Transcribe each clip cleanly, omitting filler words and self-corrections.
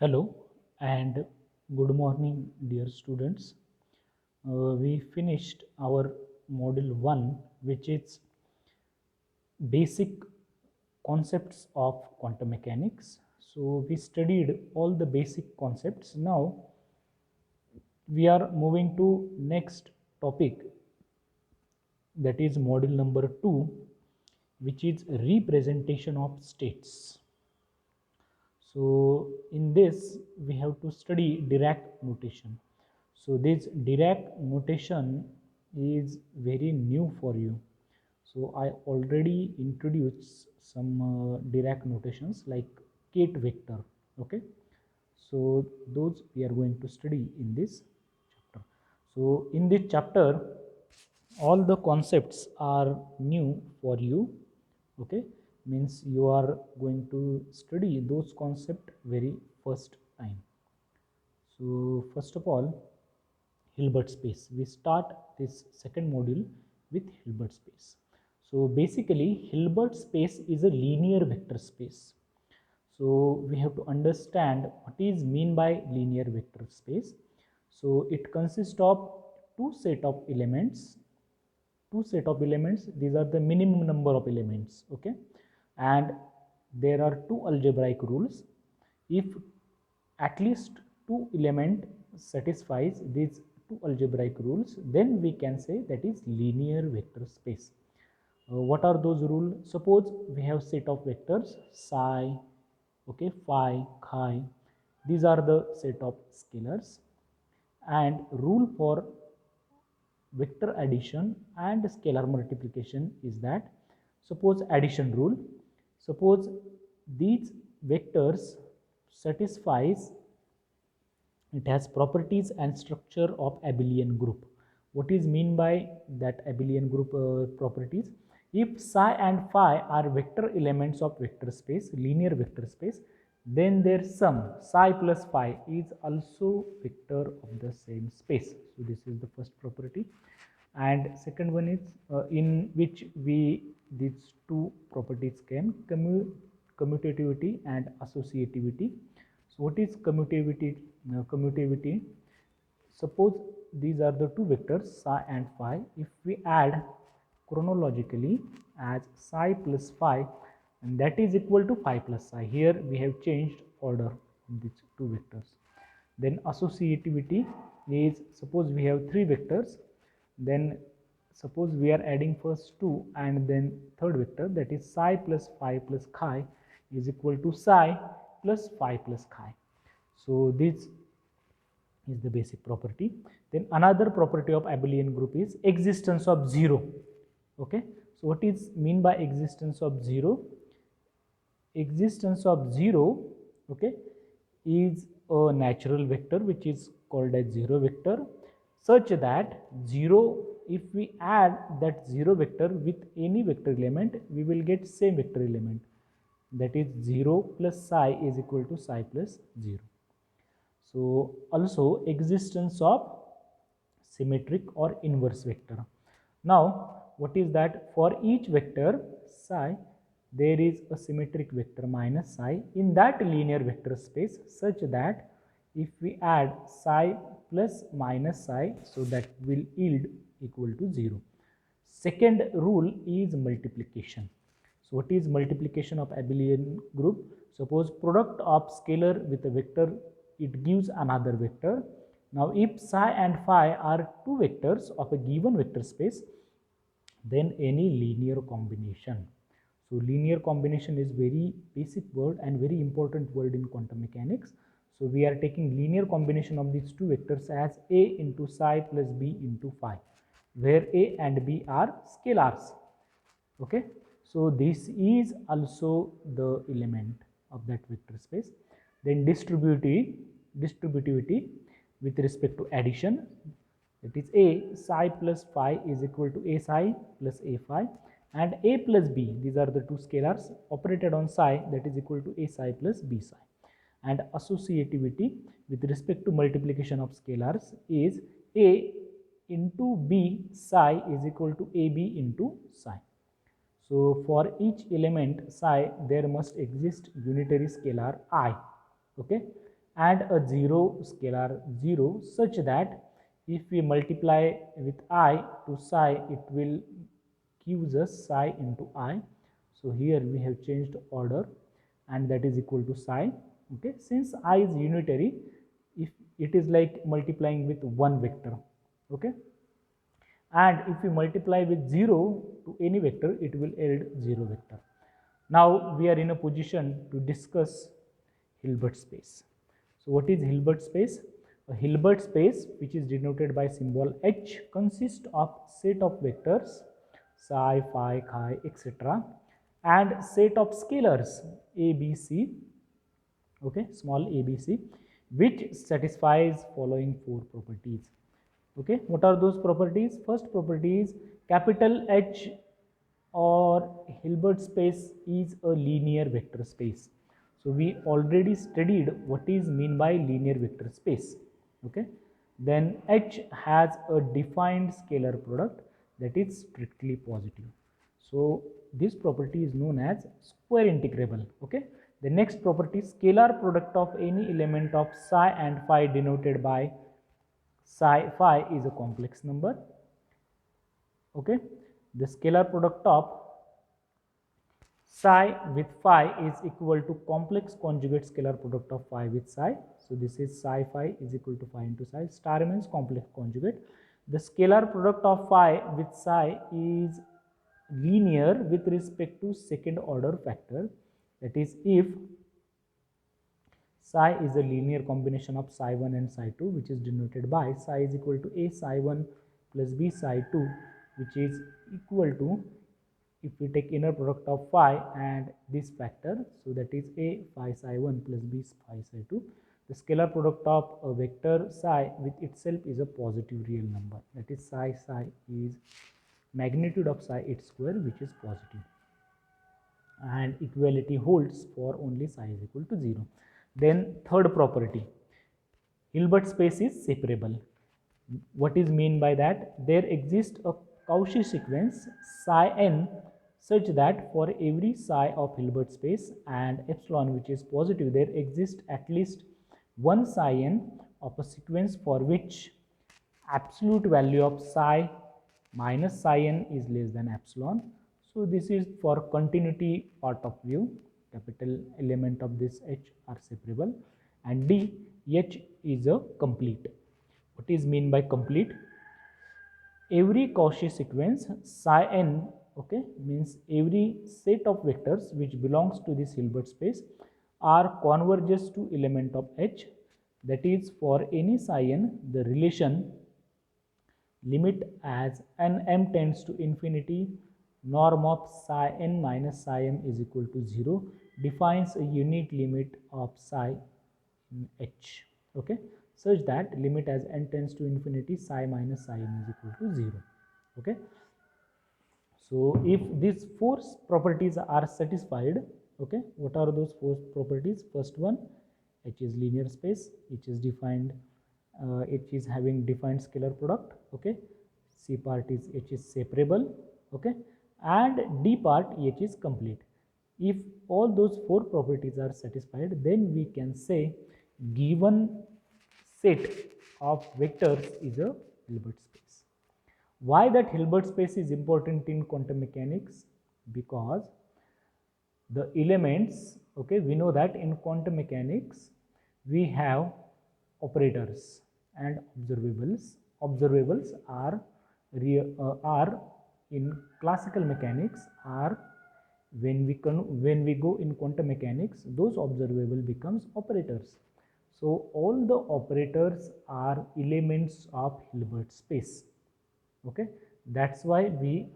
Hello and good morning, dear students. We finished our module 1, which is basic concepts of quantum mechanics. So, we studied all the basic concepts. Now, we are moving to next topic, that is module number 2, which is representation of states. So in this we have to study Dirac notation. So this Dirac notation is very new for you. So I already introduced some Dirac notations like Kate vector. Okay. So those we are going to study in this chapter. So in this chapter, all the concepts are new for you. Okay, means you are going to study those concepts very first time. So first of all, Hilbert space. We start this second module with Hilbert space. So basically Hilbert space is a linear vector space. So we have to understand what is mean by linear vector space. So it consists of two set of elements. These are the minimum number of elements. Okay, and there are two algebraic rules. If at least two element satisfies these two algebraic rules, then we can say that is linear vector space. What are those rules? Suppose we have set of vectors psi, okay, phi, chi. These are the set of scalars, and rule for vector addition and scalar multiplication is that, suppose addition rule, suppose these vectors satisfies, it has properties and structure of abelian group. What is mean by that abelian group properties? If psi and phi are vector elements of vector space, linear vector space, then their sum psi plus phi is also vector of the same space. So this is the first property. And second one is in which we these two properties can commutativity and associativity. So what is commutativity? Commutativity, suppose these are the two vectors psi and phi. If we add chronologically as psi plus phi, and that is equal to phi plus psi. Here we have changed order of these two vectors. Then associativity is, suppose we have three vectors, then suppose we are adding first two and then third vector, that is psi plus phi plus chi is equal to psi plus phi plus chi. So this is the basic property. Then another property of abelian group is existence of zero. Okay, so what is mean by existence of zero? Existence of zero, okay, is a natural vector which is called as zero vector, such that zero, if we add that zero vector with any vector element, we will get same vector element, that is 0 plus psi is equal to psi plus 0. So also existence of symmetric or inverse vector. Now what is that? For each vector psi, there is a symmetric vector minus psi in that linear vector space, such that if we add psi plus minus psi, so that will yield equal to 0. Second rule is multiplication. So what is multiplication of abelian group? Suppose product of scalar with a vector, it gives another vector. Now if psi and phi are two vectors of a given vector space, then any linear combination. So linear combination is very basic word and very important word in quantum mechanics. So we are taking linear combination of these two vectors as A into psi plus B into phi, where A and B are scalars. Okay, so this is also the element of that vector space. Then distributivity with respect to addition, that is A psi plus phi is equal to A psi plus A phi, and A plus B, these are the two scalars operated on psi, that is equal to A psi plus B psi. And associativity with respect to multiplication of scalars is A into B psi is equal to AB into psi. So for each element psi, there must exist unitary scalar I. Okay, and a 0 scalar 0 such that if we multiply with I to psi, it will gives us psi into I. So here we have changed order, and that is equal to psi. Okay, since I is unitary, if it is like multiplying with one vector. Okay, and if we multiply with 0 to any vector, it will yield 0 vector. Now we are in a position to discuss Hilbert space. So what is Hilbert space? A Hilbert space, which is denoted by symbol H, consists of set of vectors psi, phi, chi, etc., and set of scalars a, b, c, okay, small a, b, c, which satisfies following four properties. Okay, what are those properties? First property is capital H or Hilbert space is a linear vector space. So we already studied what is mean by linear vector space. Okay, then H has a defined scalar product that is strictly positive. So this property is known as square integrable. Okay, the next property, scalar product of any element of psi and phi denoted by psi phi is a complex number. Okay, the scalar product of psi with phi is equal to complex conjugate scalar product of phi with psi. So this is psi phi is equal to phi into psi. Star means complex conjugate. The scalar product of phi with psi is linear with respect to second order factor. That is, if psi is a linear combination of psi 1 and psi 2, which is denoted by psi is equal to a psi 1 plus b psi 2, which is equal to, if we take inner product of phi and this factor, so that is a phi psi 1 plus b phi psi 2, the scalar product of a vector psi with itself is a positive real number. That is, psi is magnitude of psi its square, which is positive, and equality holds for only psi is equal to 0. Then third property, Hilbert space is separable. What is mean by that? There exists a Cauchy sequence psi n such that for every psi of Hilbert space and epsilon which is positive, there exists at least one psi n of a sequence for which absolute value of psi minus psi n is less than epsilon. So this is for continuity part of view. Capital element of this H are separable, and D, H is a complete. What is mean by complete? Every Cauchy sequence psi n, okay, means every set of vectors which belongs to this Hilbert space are converges to element of H. That is, for any psi n, the relation limit as n m tends to infinity, norm of psi n minus psi m is equal to 0 defines a unit limit of psi in H, okay, such that limit as n tends to infinity, psi minus psi m is equal to 0. Okay, so if these four properties are satisfied, okay, what are those four properties? First one, H is linear space, H is defined, H is having defined scalar product, okay, C part is H is separable, okay, and D part H is complete. If all those four properties are satisfied, then we can say given set of vectors is a Hilbert space. Why that Hilbert space is important in quantum mechanics? Because the elements, okay, we know that in quantum mechanics we have operators and observables. Observables are in classical mechanics are when we go in quantum mechanics, those observable becomes operators. So all the operators are elements of Hilbert space. Okay, that's why we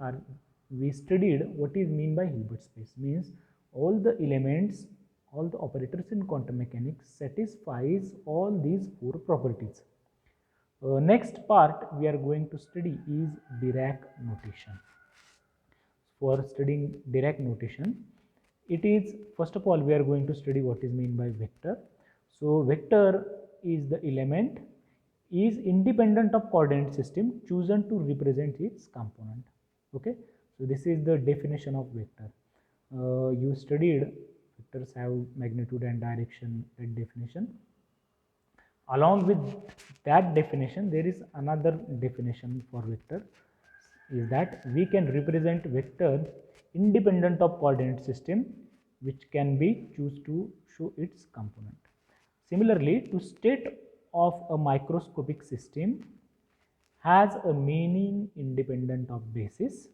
studied what is mean by Hilbert space. Means all the elements, all the operators in quantum mechanics satisfies all these four properties. Next part we are going to study is Dirac notation. For studying Dirac notation, it is, first of all, we are going to study what is mean by vector. So vector is the element is independent of coordinate system chosen to represent its component. Okay, so this is the definition of vector. You studied vectors have magnitude and direction at definition. Along with that definition, there is another definition for vector, is that we can represent vector independent of coordinate system, which can be choose to show its component. Similarly, to state of a microscopic system has a meaning independent of basis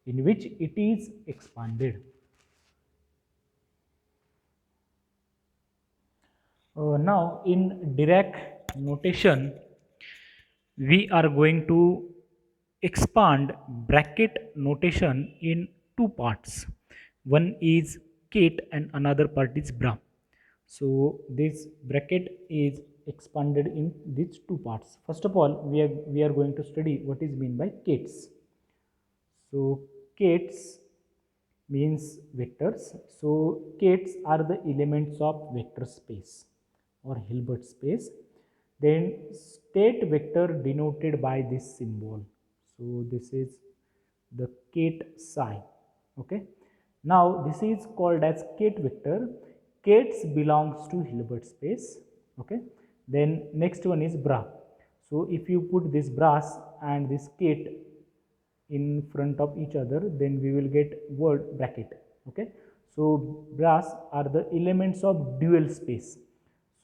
in which it is expanded. Now in Dirac notation, we are going to expand bracket notation in two parts. One is Kate and another part is bra. So this bracket is expanded in these two parts. First of all, we are going to study what is meant by Kates. So Kates means vectors. So Kates are the elements of vector space or Hilbert space. Then state vector denoted by this symbol. So this is the Kate psi. Okay. Now this is called as Kate vector. Kates belongs to Hilbert space. Okay. Then next one is bra. So if you put this brass and this Kate in front of each other, then we will get word bracket. Okay, so brass are the elements of dual space.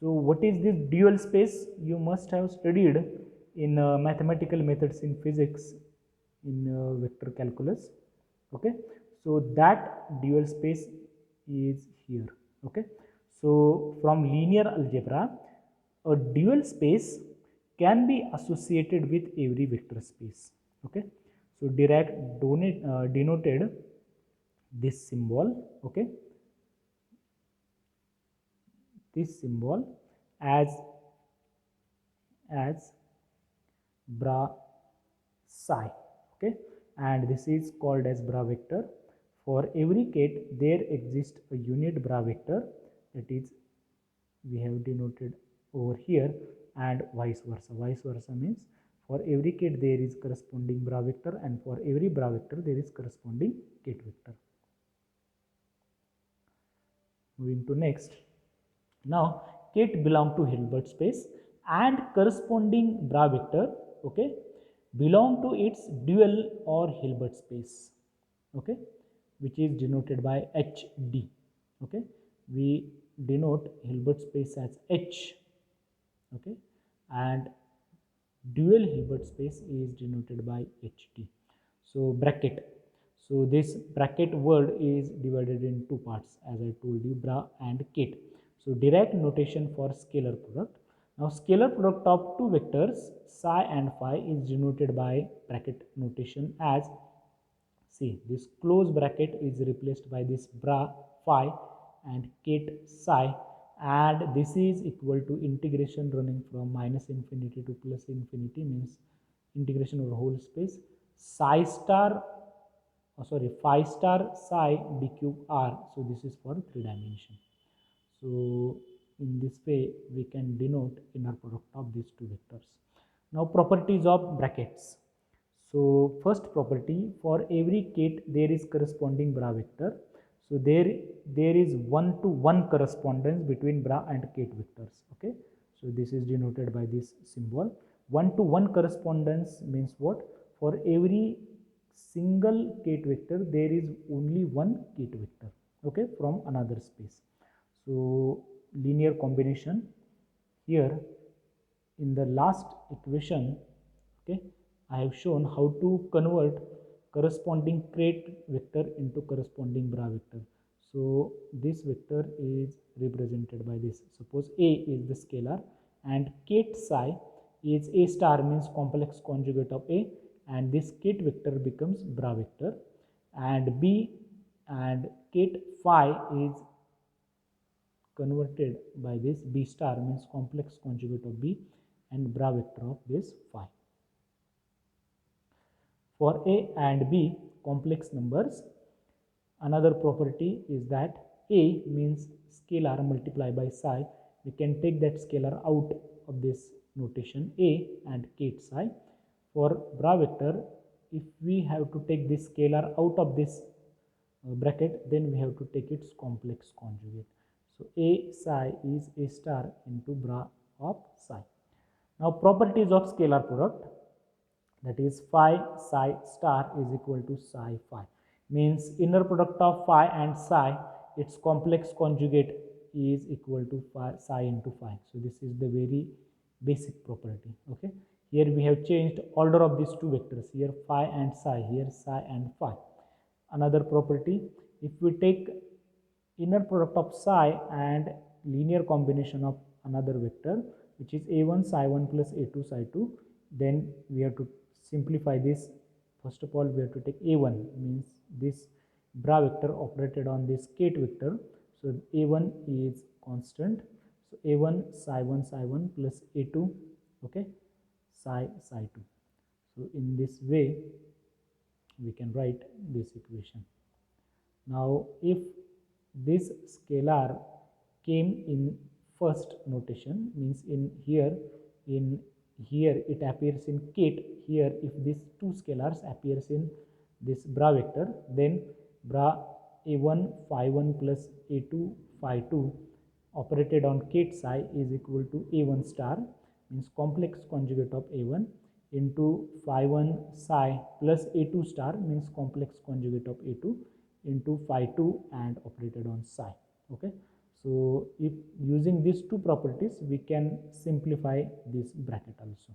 So what is this dual space? You must have studied in mathematical methods in physics, in vector calculus. Okay, so that dual space is here. Okay, so from linear algebra, a dual space can be associated with every vector space. Okay, so Dirac denoted this symbol, okay, this symbol as bra psi. Okay, and this is called as bra vector. For every Kate there exists a unit bra vector, that is we have denoted over here, and vice versa. Vice versa means for every Kate there is corresponding bra vector, and for every bra vector there is corresponding Kate vector. Moving to next. Now Kate belong to Hilbert space and corresponding bra vector, okay, belong to its dual or Hilbert space, okay, which is denoted by HD. Okay, we denote Hilbert space as H. Okay, and dual Hilbert space is denoted by HD. So bracket. So this bracket word is divided in two parts, as I told you, bra and Kate. So Dirac notation for scalar product. Now scalar product of two vectors psi and phi is denoted by bracket notation as, see, this close bracket is replaced by this bra phi and Kate psi, and this is equal to integration running from minus infinity to plus infinity, means integration over whole space psi star, phi star psi d cube r. So this is for 3 dimension. So in this way we can denote inner product of these two vectors. Now properties of brackets. So first property, for every Kate there is corresponding bra vector. So there is 1-to-1 correspondence between bra and Kate vectors. Okay, so this is denoted by this symbol. 1-to-1 correspondence means what? For every single Kate vector there is only one Kate vector, okay, from another space. So linear combination here in the last equation, okay, I have shown how to convert corresponding Kate vector into corresponding bra vector. So this vector is represented by this. Suppose A is the scalar and Kate psi is A star, means complex conjugate of A, and this Kate vector becomes bra vector, and B and Kate phi is converted by this B star, means complex conjugate of B and bra vector of this phi. For A and B complex numbers, another property is that A means scalar multiplied by psi. We can take that scalar out of this notation A and Kate psi. For bra vector, if we have to take this scalar out of this bracket, then we have to take its complex conjugate. So A psi is A star into bra of psi. Now properties of scalar product, that is phi psi star is equal to psi phi, means inner product of phi and psi, its complex conjugate is equal to phi, psi into phi. So this is the very basic property. Okay, here we have changed order of these two vectors, here phi and psi, here psi and phi. Another property, if we take inner product of psi and linear combination of another vector, which is a1 psi1 plus a2 psi2, then we have to simplify this. First of all, we have to take a1, means this bra vector operated on this kth vector, so a1 is constant, so a1 psi1 psi1 plus a2, okay, psi psi2. So in this way we can write this equation. Now if this scalar came in first notation, means in here it appears in kth, here if these two scalars appears in this bra vector, then bra a1 phi 1 plus a2 phi 2 operated on kth psi is equal to a1 star, means complex conjugate of a1, into phi 1 psi plus a2 star, means complex conjugate of a2, into phi 2 and operated on psi. Okay, so if using these two properties we can simplify this bracket also.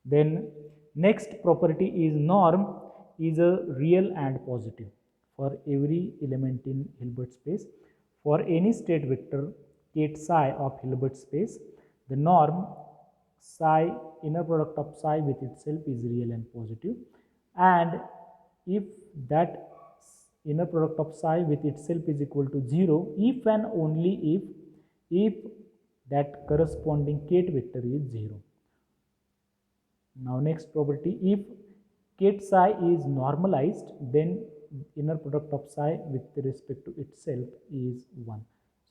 Then next property is norm is a real and positive for every element in Hilbert space. For any state vector kth psi of Hilbert space, the norm psi inner product of psi with itself is real and positive, and if that inner product of psi with itself is equal to 0 if and only if that corresponding kth vector is 0. Now next property, if kth psi is normalized, then inner product of psi with respect to itself is 1.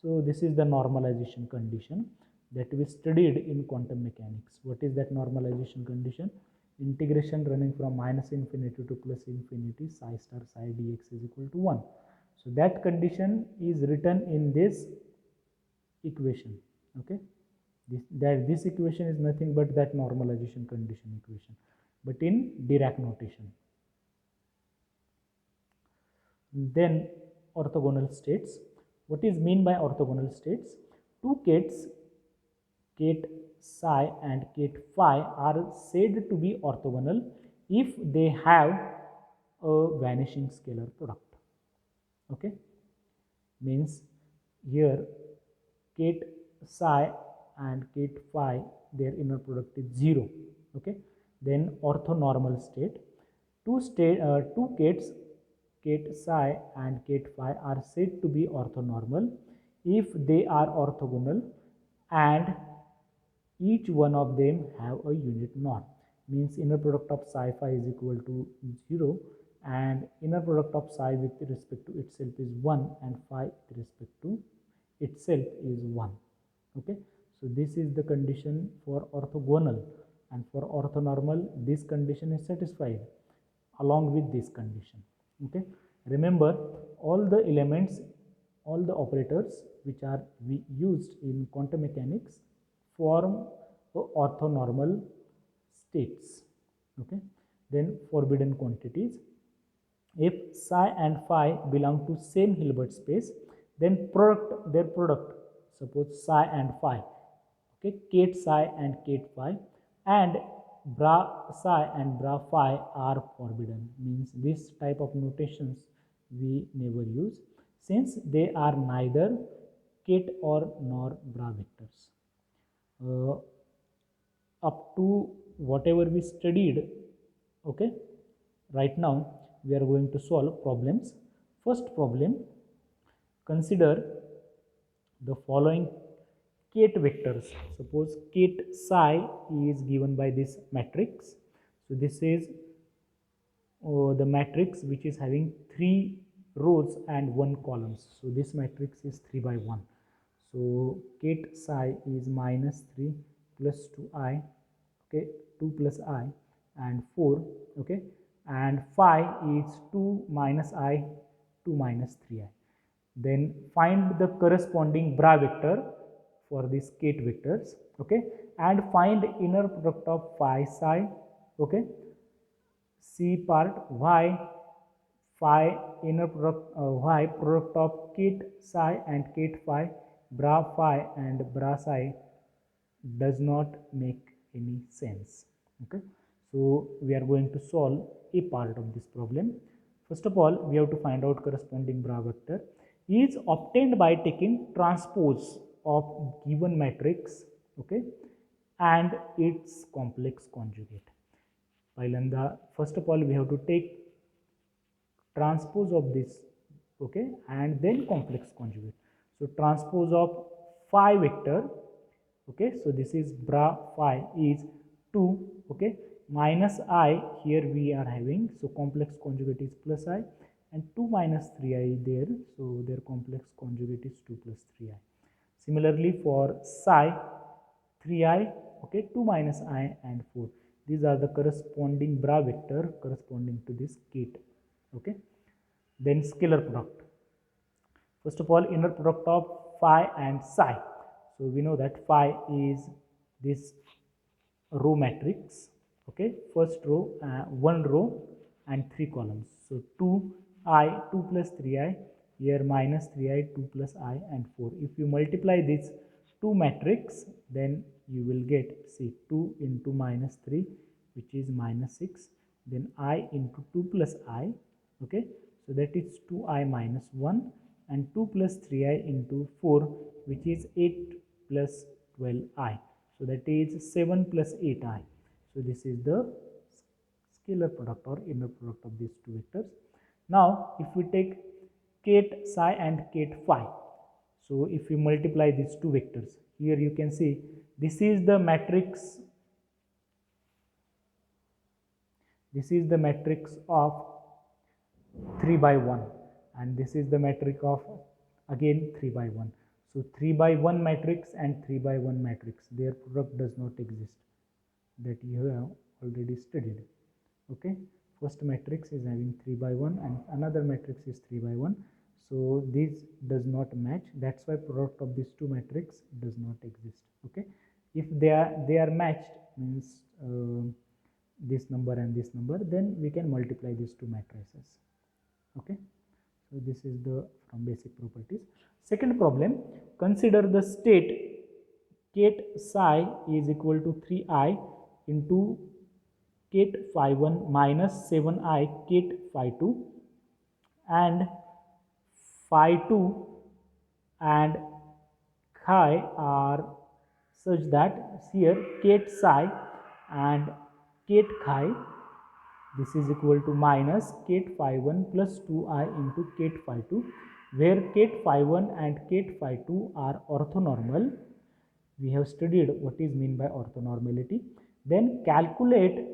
So this is the normalization condition that we studied in quantum mechanics. What is that normalization condition? Integration running from minus infinity to plus infinity psi star psi dx is equal to 1. So that condition is written in this equation. Okay, this equation is nothing but that normalization condition equation, but in Dirac notation. Then orthogonal states. What is mean by orthogonal states? Two kths, kth psi and kth phi, are said to be orthogonal if they have a vanishing scalar product. Okay, means here kth psi and kth phi, their inner product is 0. Okay, then orthonormal state, two kths, kth psi and kth phi, are said to be orthonormal if they are orthogonal and each one of them have a unit norm, means inner product of psi phi is equal to 0 and inner product of psi with respect to itself is 1 and phi with respect to itself is 1. Okay, so this is the condition for orthogonal, and for orthonormal this condition is satisfied along with this condition. Okay, remember all the elements, all the operators which are used in quantum mechanics form orthonormal states. Okay, then forbidden quantities. If psi and phi belong to same Hilbert space, then their product, suppose psi and phi, okay, kth psi and kth phi, and bra psi and bra phi are forbidden, means this type of notations we never use since they are neither kth or nor bra vectors. Up to whatever we studied, okay, right now we are going to solve problems. First problem, consider the following kth vectors. Suppose kth psi is given by this matrix. So this is the matrix which is having 3 rows and 1 columns. So this matrix is 3 by 1. So kth psi is minus 3 plus 2i, okay, 2 plus I and 4, okay, and phi is 2 minus I, 2 minus 3i. Then find the corresponding bra vector for these kate vectors, okay, and find inner product of phi psi, okay. C part y phi inner product y product of kate psi and kate phi, bra phi and bra psi does not make any sense, okay. So we are going to solve a part of this problem. First of all, we have to find out corresponding bra vector is obtained by taking transpose of given matrix, okay, and its complex conjugate. First of all, we have to take transpose of this, okay, and then complex conjugate. So transpose of phi vector, okay, so this is bra phi is 2, okay, minus I, here we are having, so complex conjugate is plus I, and 2 minus 3i there, so their complex conjugate is 2 plus 3i. Similarly for psi, 3i, okay, 2 minus I and 4. These are the corresponding bra vector corresponding to this kate, okay. Then scalar product. First of all, inner product of phi and psi. So we know that phi is this row matrix, okay, first row, one row and three columns. So 2i, 2 plus 3i, here minus 3i, 2 plus I and 4. If you multiply this two matrix, then you will get, see, 2 into minus 3, which is minus 6, then I into 2 plus I, okay, so that is 2i minus 1, and 2 plus 3i into 4, which is 8 plus 12i. So that is 7 plus 8i. So this is the scalar product or inner product of these two vectors. Now if we take kate psi and kate phi, so if you multiply these two vectors, here you can see this is the matrix, of 3 by 1, and this is the matrix of again 3 by 1. So 3 by 1 matrix and 3 by 1 matrix, their product does not exist, that you have already studied, okay. First matrix is having 3 by 1 and another matrix is 3 by 1, so this does not match, that's why product of these two matrix does not exist, okay. If they are matched, means this number and this number, then we can multiply these two matrices, okay. So this is the from basic properties. Second problem, consider the state kate psi is equal to 3i into kate phi 1 minus 7i kate phi 2, and phi 2 and chi are such that here kate psi and kate chi, this is equal to minus kate phi 1 plus 2i into kate phi 2, where kate phi 1 and kate phi 2 are orthonormal. We have studied what is meant by orthonormality. Then calculate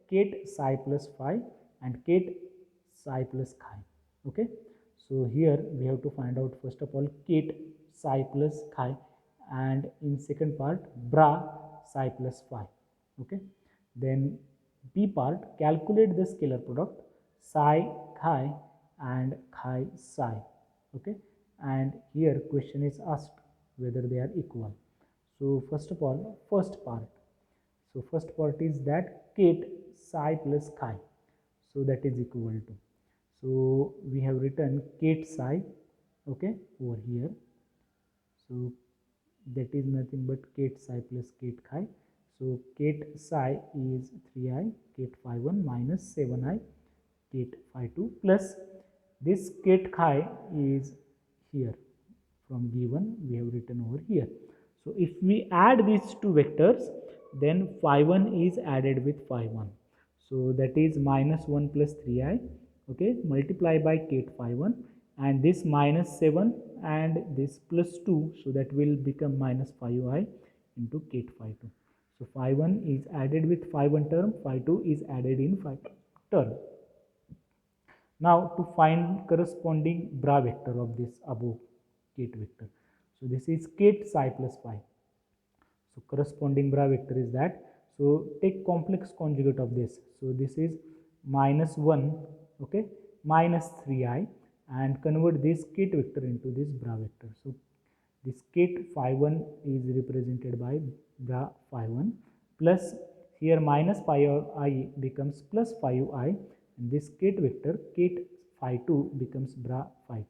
kate psi plus phi and kate psi plus chi, okay. So here we have to find out first of all kate psi plus chi, and in second part bra psi plus phi, okay. Then B part, calculate the scalar product psi chi and chi psi, okay, and here question is asked whether they are equal. So first of all, first part is that kate psi plus chi, so that is equal to, so we have written kate psi, okay, over here, so that is nothing but kate psi plus kate chi. So kate psi is 3i kate phi 1 minus 7i kate phi 2 plus this kate chi is here from given, we have written over here. So if we add these two vectors, then phi 1 is added with phi 1. So that is minus 1 plus 3i, okay, multiply by kate phi 1, and this minus 7 and this plus 2, so that will become minus 5i into kate phi 2. So phi 1 is added with phi 1 term, phi 2 is added in phi 2 term. Now to find corresponding bra vector of this above kate vector. So this is kate psi plus phi. So corresponding bra vector is that. So take complex conjugate of this. So this is minus 1, okay, minus 3i, and convert this kate vector into this bra vector. So this ket phi 1 is represented by bra phi 1 plus here minus phi I becomes plus phi I, and this ket vector ket phi 2 becomes bra phi 2.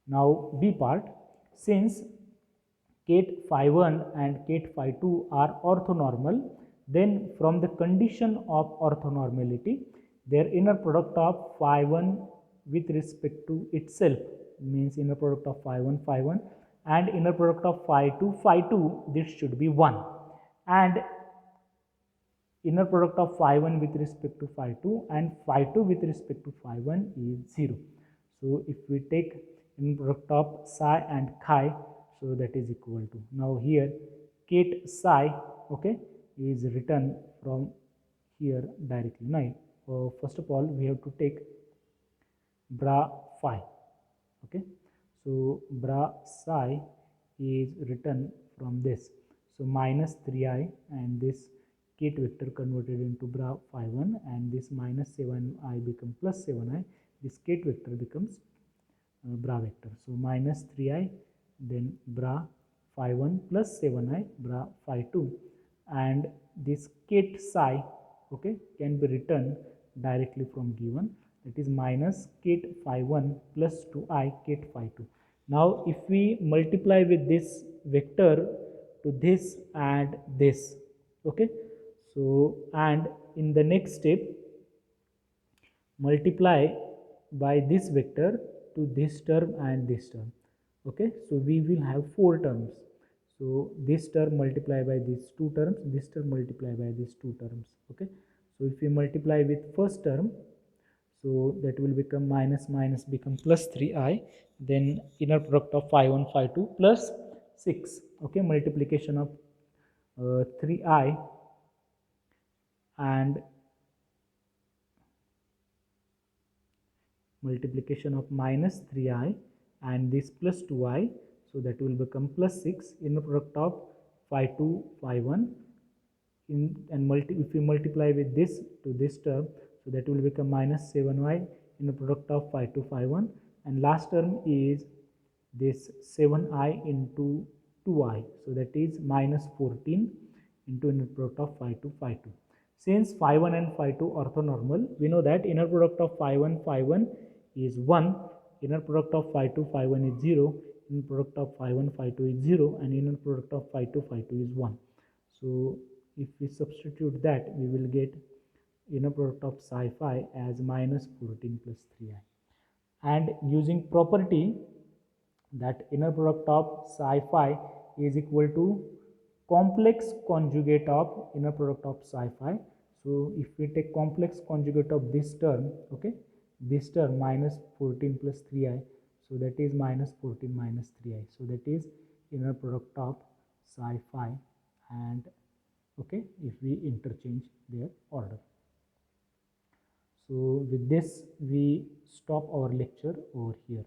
Now B part, since ket phi 1 and ket phi 2 are orthonormal, then from the condition of orthonormality, their inner product of phi 1 with respect to itself, means inner product of phi 1 and inner product of phi 2, this should be 1, and inner product of phi 1 with respect to phi 2 and phi 2 with respect to phi 1 is 0. So if we take inner product of psi and chi, so that is equal to, now here ket psi, okay, is written from here directly. Now first of all we have to take bra phi, okay, so bra psi is written from this, so minus 3i, and this ket vector converted into bra phi 1, and this minus 7i become plus 7i, this ket vector becomes bra vector, so minus 3i, then bra phi 1 plus 7i bra phi 2, and this ket psi, okay, can be written directly from given, that is minus ket phi 1 plus 2i ket phi 2. Now if we multiply with this vector to this and this, okay, so and in the next step multiply by this vector to this term and this term, okay, so we will have 4 terms, so this term multiply by these 2 terms, this term multiply by these 2 terms, okay, so if we multiply with first term, so that will become minus minus become plus 3i, then inner product of phi 1 phi 2 plus 6, okay, multiplication of 3i and multiplication of minus 3i and this plus 2i, so that will become plus 6, inner product of phi 2 phi 1 in, and if we multiply with this to this term, so that will become minus 7y inner product of phi 2 phi 1, and last term is this 7i into 2i, so that is minus 14 into inner product of phi 2 phi 2. Since phi 1 and phi 2 orthonormal, we know that inner product of phi 1 is 1, inner product of phi 2 phi 1 is 0, inner product of phi 1 phi 2 is 0, and inner product of phi 2 phi 2 is 1. So if we substitute that, we will get inner product of psi phi as minus 14 plus 3i. And using property that inner product of psi phi is equal to complex conjugate of inner product of psi phi. So if we take complex conjugate of this term, okay, this term minus 14 plus 3i, so that is minus 14 minus 3i, so that is inner product of psi phi, and okay, if we interchange their order. So with this we stop our lecture over here.